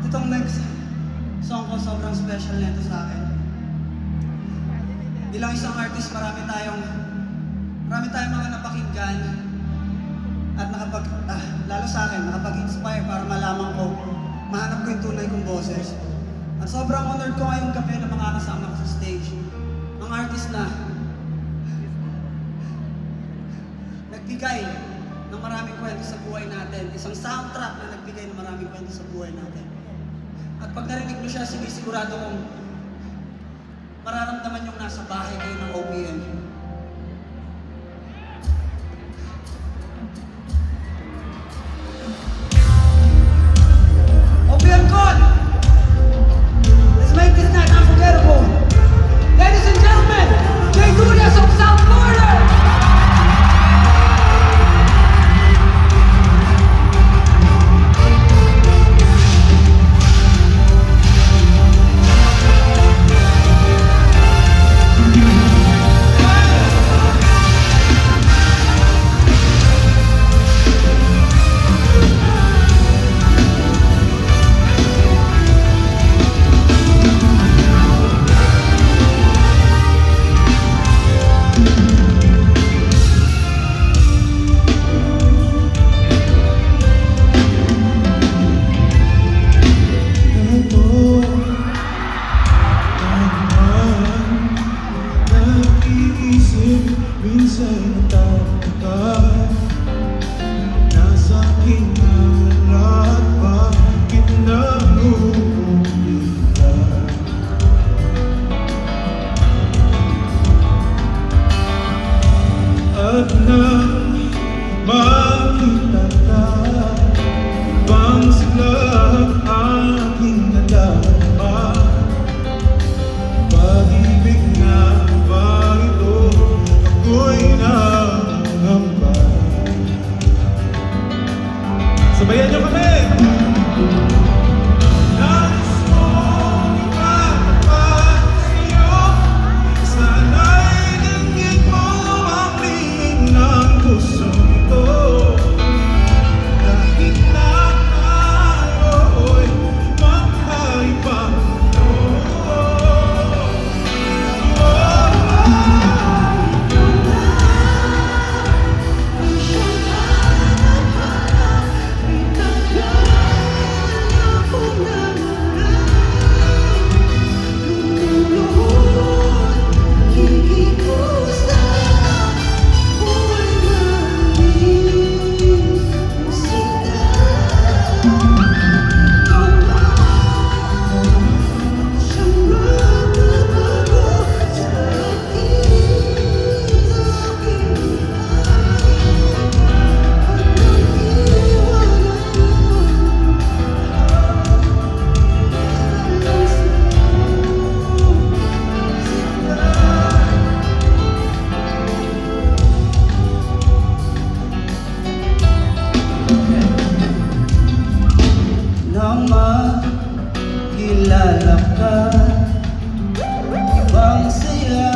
Itong next song ko, sobrang special nito sa akin. Bilang isang artist, marami tayong mga napakinggan at lalo sa akin, nakapag-inspire para malaman ko, mahanap ko yung tunay kong boses. At sobrang honored ko ngayong gabi na mga kasama ko sa stage. Mga artist na nagbigay ng maraming kwento sa buhay natin. Isang soundtrack na nagbigay ng maraming kwento sa buhay natin. At pag narinig mo siya, sinisigurado kong mararamdaman yung nasa bahay kayo ng OPM. OPM Code! Let's make this night unforgettable! Ladies and gentlemen, Jay Durias of South Florida! Minsan natatakas nasa aking lahat, bakit naguulitan? At nang makita ka, bang sigla ang aking nadama? Pag-ibig na ba ito? Ako'y nangamba. Sabayan niyo kami! Nais kong ipatapat sa'yo, sana'y dinggin mo ang lihim ng puso ito. Kahit na tayo'y magkaibang mundo. Nang makilala ka, ibang saya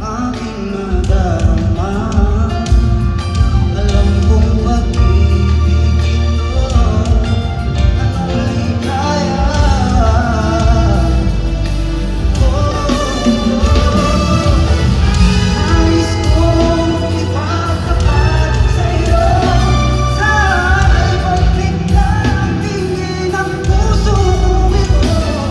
aking nadarama. Alam kong pag-ibig ito, ano'y kaya. Nais kong ipatapat sa'yo, sana'y magbigay ang tingin ng puso ito.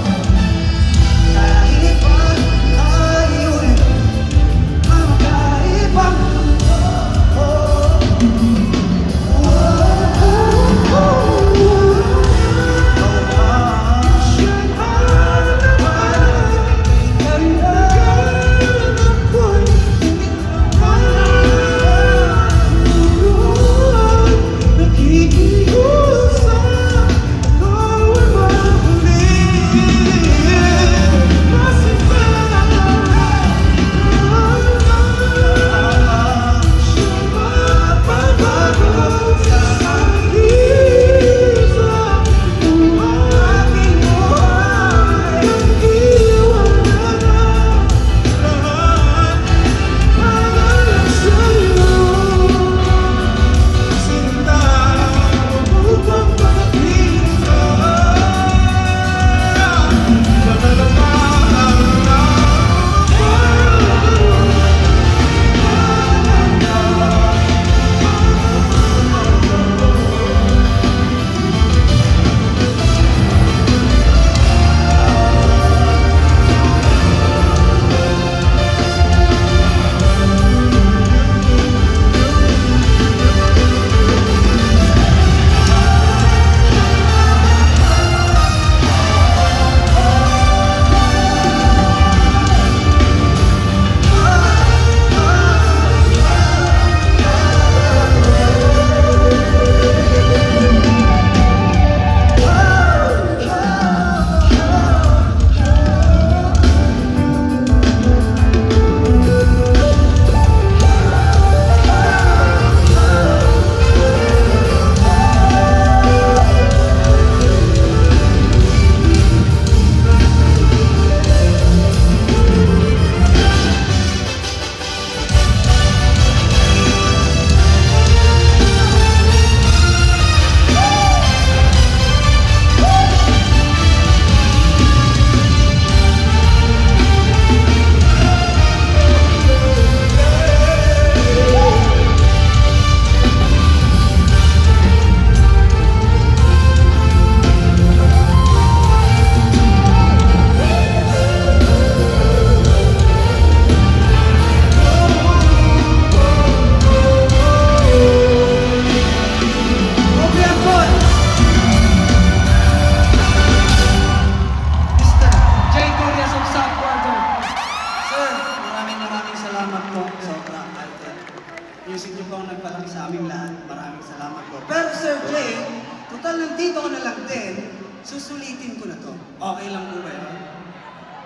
susulitin ko na to. Okay lang po ba yun?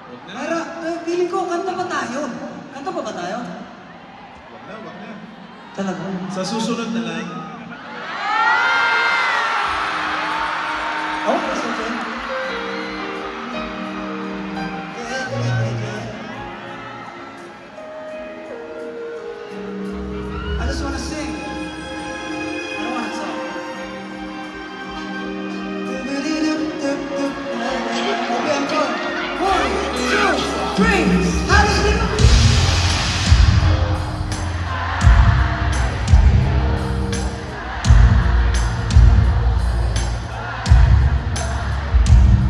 Wag na. Para, feeling ko, kanta pa tayo. Kanta pa ba tayo? Wag na, wag na. Talaga? Sa susunod na lang. Oh, that's okay. I just wanna sing. I don't wanna talk. Okay, I'm good. 1, 2, 3. How does it look?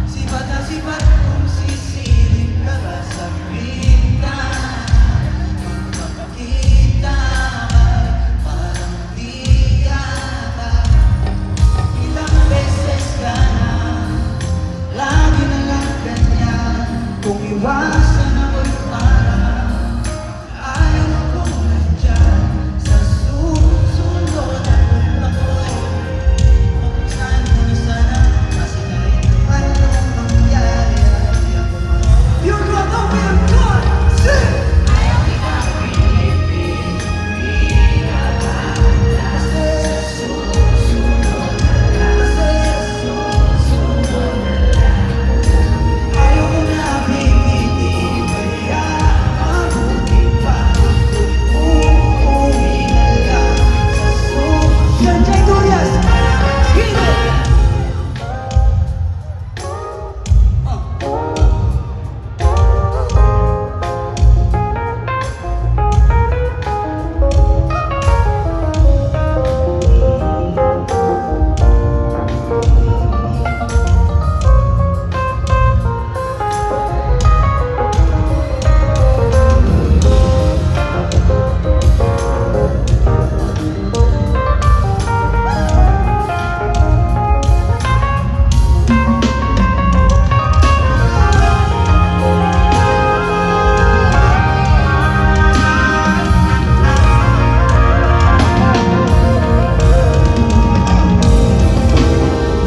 Sipat na sipat kung sisilip ka ba sa bintana. Magpapakita ay parang di yata. Ilang beses ka na, lagi na lang ganyan. Kung iwasan ako'y parang ayaw akong nandyan. Sa susunod ako'y mabuksan mo na sana. Kasi kahit anong mangyari ay ako You're gonna be a god, sing! Ayaw ko na bibitin, kaya mabuti pa uuwi na lang sa susunod. Jay Durias! Hit it!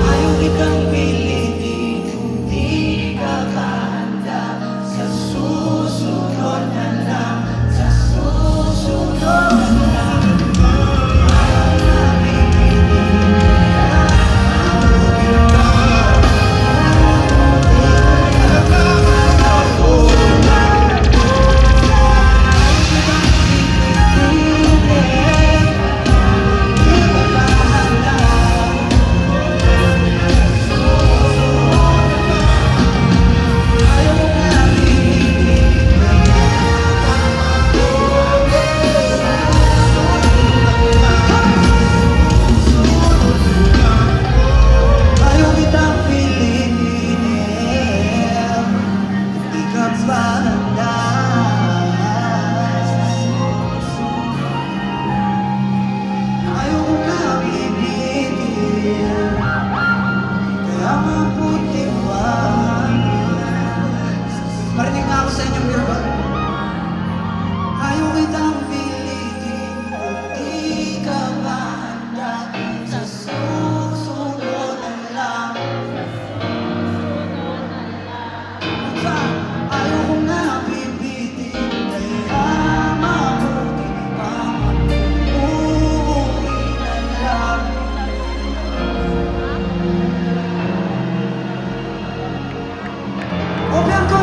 Ayaw kitang pilitin kung di ka handa. Sa susunod na lang, sa susunod na lang. Ayaw na pilitin, ayaw kitang pilitin. Di ka ba handa? Ayaw ko na pilitin, kaya mabuti pa. Marinig nga ako sa inyong biro. Ayaw kitang pilitin kung di ka ba handa. Sa susunod na lang. Ayaw ko na pilitin, kaya mabuti pa. Uuwi na lang. Open ko